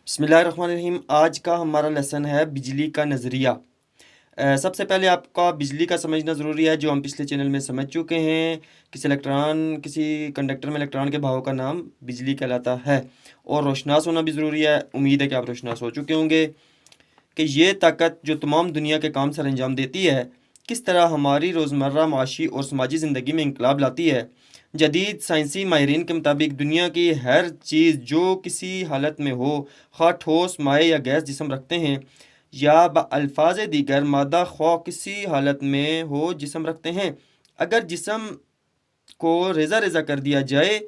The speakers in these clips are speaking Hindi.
बिस्मिल्लाहिर्रहमानिर्रहीम। आज का हमारा लेसन है बिजली का नज़रिया। सबसे पहले आपका बिजली का समझना ज़रूरी है, जो हम पिछले चैनल में समझ चुके हैं। किसी कंडक्टर में इलेक्ट्रॉन के भाव का नाम बिजली कहलाता है। और रोशनास होना भी ज़रूरी है। उम्मीद है कि आप रोशनास हो चुके होंगे कि ये ताकत जो तमाम दुनिया के काम सर अंजाम देती है, किस तरह हमारी रोज़मर्रा माशी और समाजी ज़िंदगी में इंकलाब लाती है। जदीद साइंसी माहिरीन के मुताबिक दुनिया की हर चीज़ जो किसी हालत में हो, खा ठोस माए या गैस जिस्म रखते हैं, या बअल्फाज दीगर मादा ख्वा किसी हालत में हो जिस्म रखते हैं, अगर जिस्म को रेज़ा रेज़ा कर दिया जाए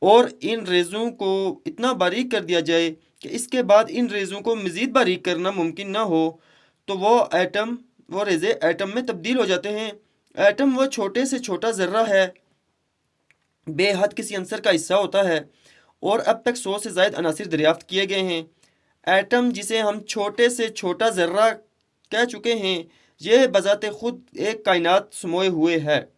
और इन रेज़ों को इतना बारीक कर दिया जाए कि इसके बाद इन रेज़ों को मज़ीद बारीक करना मुमकिन ना हो, तो वो रेज़े एटम में तब्दील हो जाते हैं। एटम वो छोटे से छोटा ज़र्रा है, बेहद किसी अंसर का हिस्सा होता है, और अब तक 100 से ज़ायद अनासिर दरियाफ्त किए गए हैं। एटम, जिसे हम छोटे से छोटा ज़र्रा कह चुके हैं, यह बज़ाते खुद एक कायनात समोए हुए है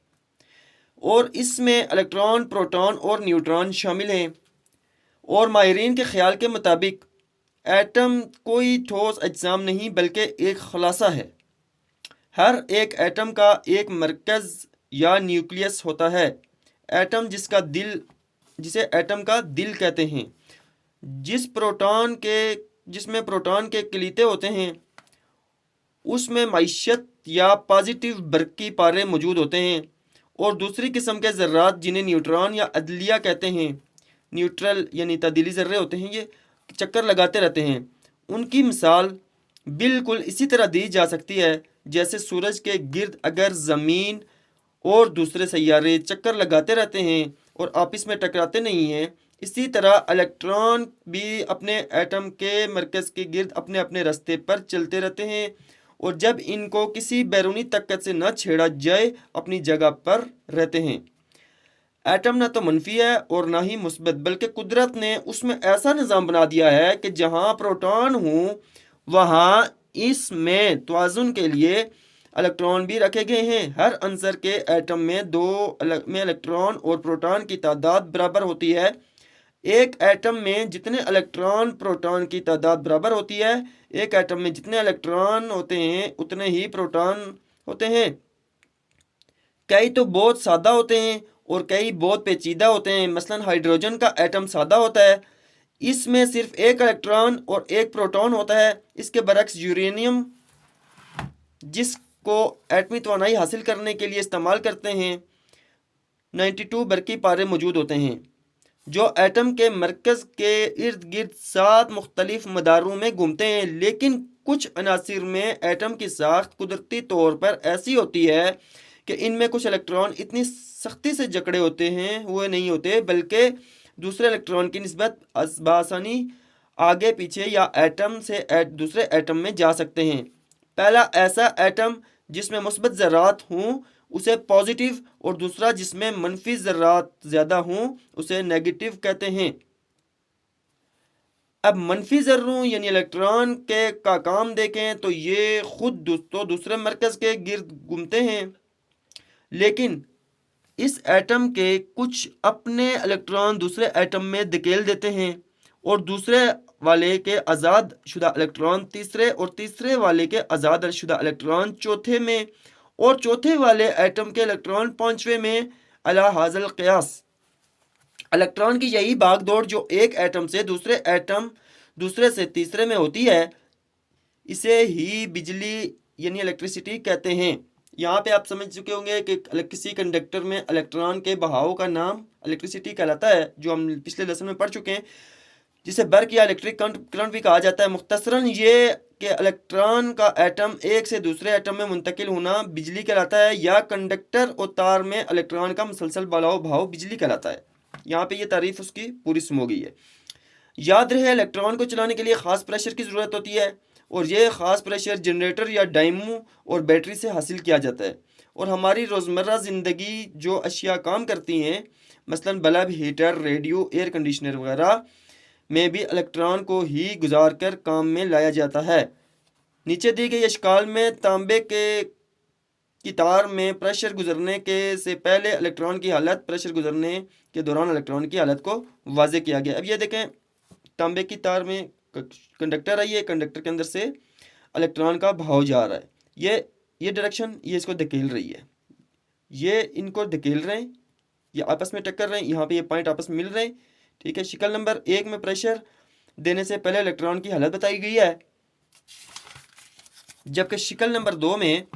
और इसमें इलेक्ट्रॉन, प्रोटॉन और न्यूट्रॉन शामिल हैं। और माहिरीन के ख्याल के मुताबिक एटम कोई ठोस अजसाम नहीं बल्कि एक खुलासा है। हर एक एटम का एक मरकज़ या न्यूक्लियस होता है। एटम जिसे एटम का दिल कहते हैं, जिसमें प्रोटॉन के कलीते होते हैं, उसमें मईशत या पॉजिटिव बरकी पारे मौजूद होते हैं। और दूसरी किस्म के ज़र्रात जिन्हें न्यूट्रॉन या अदलिया कहते हैं, न्यूट्रल यानी तब्दीली ज़र्रे होते हैं, ये चक्कर लगाते रहते हैं। उनकी मिसाल बिल्कुल इसी तरह दी जा सकती है जैसे सूरज के गिर्द अगर ज़मीन और दूसरे सैयारे चक्कर लगाते रहते हैं और आपस में टकराते नहीं हैं, इसी तरह इलेक्ट्रॉन भी अपने एटम के मरकज़ के गिर्द अपने अपने रास्ते पर चलते रहते हैं, और जब इनको किसी बैरूनी ताकत से न छेड़ा जाए अपनी जगह पर रहते हैं। एटम ना तो मनफी है और ना ही मुस्बत, बल्कि कुदरत ने उसमें ऐसा निज़ाम बना दिया है कि जहाँ प्रोटॉन हो वहाँ इसमें तवाज़ुन के लिए इलेक्ट्रॉन भी रखे गए हैं। हर अंसर के एटम में में इलेक्ट्रॉन और प्रोटॉन की तादाद बराबर होती है। एक एटम में जितने इलेक्ट्रॉन प्रोटॉन की तादाद बराबर होती है, एक एटम में जितने इलेक्ट्रॉन होते हैं उतने ही प्रोटॉन होते हैं। कई तो बहुत सादा होते हैं और कई बहुत पेचीदा होते हैं। मसलन हाइड्रोजन का एटम सादा होता है, इसमें सिर्फ एक इलेक्ट्रॉन और एक प्रोटॉन होता है। इसके बरक्स यूरेनियम, जिसको एटमी तवानाई हासिल करने के लिए इस्तेमाल करते हैं, 92 बरकी पारे मौजूद होते हैं, जो एटम के मरकज़ के इर्द गिर्द 7 मुख्तलिफ मदारों में घूमते हैं। लेकिन कुछ अनासिर में एटम की साख्त कुदरती तौर पर ऐसी होती है कि इनमें कुछ इलेक्ट्रॉन इतनी सख्ती से जकड़े होते हैं हुए नहीं होते, बल्कि दूसरे इलेक्ट्रॉन की निस्बत आसानी आगे पीछे या एटम से दूसरे एटम में जा सकते हैं। पहला ऐसा एटम जिसमें मुस्बत ज़र्रात हों उसे पॉजिटिव, और दूसरा जिसमें मनफी ज़र्रात ज़्यादा हों उसे नेगेटिव कहते हैं। अब मनफी ज़र्रों यानी इलेक्ट्रॉन के का काम देखें तो ये खुद दूसरे मरकज़ के गिर्द घूमते हैं, लेकिन इस एटम के कुछ अपने इलेक्ट्रॉन दूसरे एटम में धकेल देते हैं, और दूसरे वाले के आज़ाद शुदा इलेक्ट्रॉन तीसरे, और तीसरे वाले के आज़ाद शुदा इलेक्ट्रॉन चौथे में, और चौथे वाले एटम के इलेक्ट्रॉन पांचवें में। अला हाज़ल क़यास इलेक्ट्रॉन की यही भागदौड़ जो एक एटम से दूसरे से तीसरे में होती है, इसे ही बिजली यानी इलेक्ट्रिसिटी कहते हैं। यहाँ पे आप समझ चुके होंगे कि किसी कंडक्टर में इलेक्ट्रॉन के बहाव का नाम इलेक्ट्रिसिटी कहलाता है, जो हम पिछले लेसन में पढ़ चुके हैं, जिसे बर्क या इलेक्ट्रिक करंट भी कहा जाता है। मुख्तसरन ये कि इलेक्ट्रॉन का एटम एक से दूसरे एटम में मुंतकिल होना बिजली कहलाता है, या कंडक्टर और तार में इलेक्ट्रॉन का मुसलसल बलाव भाव बिजली कहलाता है। यहाँ पे ये तारीफ उसकी पूरी सुन हो गई है। याद रहे, इलेक्ट्रॉन को चलाने के लिए ख़ास प्रेशर की ज़रूरत होती है, और ये ख़ास प्रेशर जनरेटर या डायमो और बैटरी से हासिल किया जाता है। और हमारी रोज़मर्रा ज़िंदगी जो अशिया काम करती हैं, मसलन bulb, heater, radio, air conditioner वगैरह में भी इलेक्ट्रॉन को ही गुजार कर काम में लाया जाता है। नीचे दी गई अशकाल में तांबे की तार में प्रेशर गुजरने के से पहले इलेक्ट्रॉन की हालत, प्रेशर गुजरने के दौरान इलेक्ट्रॉन की हालत को वाज़े किया गया। अब ये देखें, तांबे की तार में कंडक्टर है, ये कंडक्टर के अंदर से इलेक्ट्रॉन का भाव जा रहा है, ये डायरेक्शन ये इसको धकेल रही है, ये इनको धकेल रहे हैं, ये आपस में टक्कर रहे हैं, यहाँ पे ये पॉइंट आपस में मिल रहे हैं। ठीक है, शिकल नंबर 1 में प्रेशर देने से पहले इलेक्ट्रॉन की हालत बताई गई है, जबकि शिकल नंबर 2 में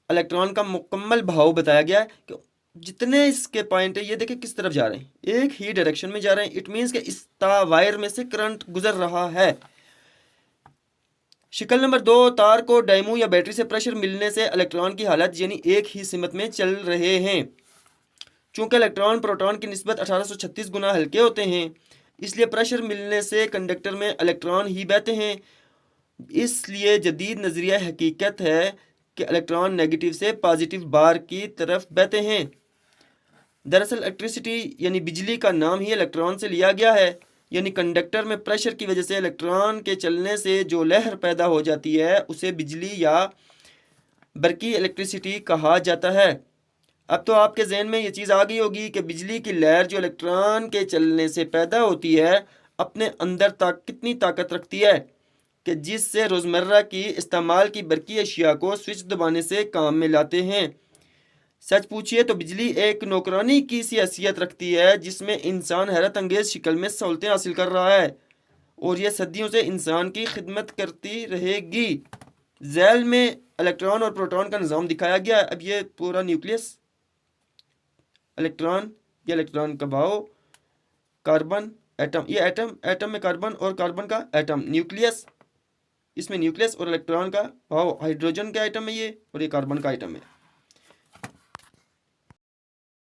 इलेक्ट्रॉन का मुकम्मल भाव बताया गया है कि जितने इसके पॉइंट है ये देखिए किस तरफ जा रहे हैं, एक ही डायरेक्शन में जा रहे हैं। इट मीन्स कि इस वायर में से करंट गुजर रहा है। शिकल नंबर 2, तार को डायमो या बैटरी से प्रेशर मिलने से इलेक्ट्रॉन की हालत यानी एक ही सिमत में चल रहे हैं। चूंकि इलेक्ट्रॉन प्रोटॉन की निस्बत 1836 गुना हल्के होते हैं, इसलिए प्रेशर मिलने से कंडक्टर में इलेक्ट्रॉन ही बहते हैं। इसलिए जदीद नज़रिया हकीकत है कि इलेक्ट्रॉन नेगेटिव से पॉजिटिव बार की तरफ बहते हैं। दरअसल इलेक्ट्रिसिटी यानी बिजली का नाम ही इलेक्ट्रॉन से लिया गया है, यानी कंडक्टर में प्रेशर की वजह से इलेक्ट्रॉन के चलने से जो लहर पैदा हो जाती है उसे बिजली या बरकी इलेक्ट्रिसिटी कहा जाता है। अब तो आपके जहन में ये चीज़ आ गई होगी कि बिजली की लहर जो इलेक्ट्रॉन के चलने से पैदा होती है अपने अंदर तक कितनी ताकत रखती है कि जिससे रोज़मर्रा की इस्तेमाल की बरकी अशिया को स्विच दबाने से काम में लाते हैं। सच पूछिए तो बिजली एक नौकरानी की सी हैसियत रखती है जिसमें इंसान हैरत अंगेज शक्ल में सहूलतें हासिल कर रहा है और यह सदियों से इंसान की खिदमत करती रहेगी। जैल में इलेक्ट्रॉन और प्रोटॉन का निज़ाम दिखाया गया है। अब ये पूरा न्यूक्लियस, इलेक्ट्रॉन, ये इलेक्ट्रॉन का भाव, कार्बन एटम, ये एटम में कार्बन और कार्बन का एटम, न्यूक्लियस, इसमें न्यूक्लियस और इलेक्ट्रॉन का भाव, हाइड्रोजन का आइटम है ये और ये कार्बन का आइटम है।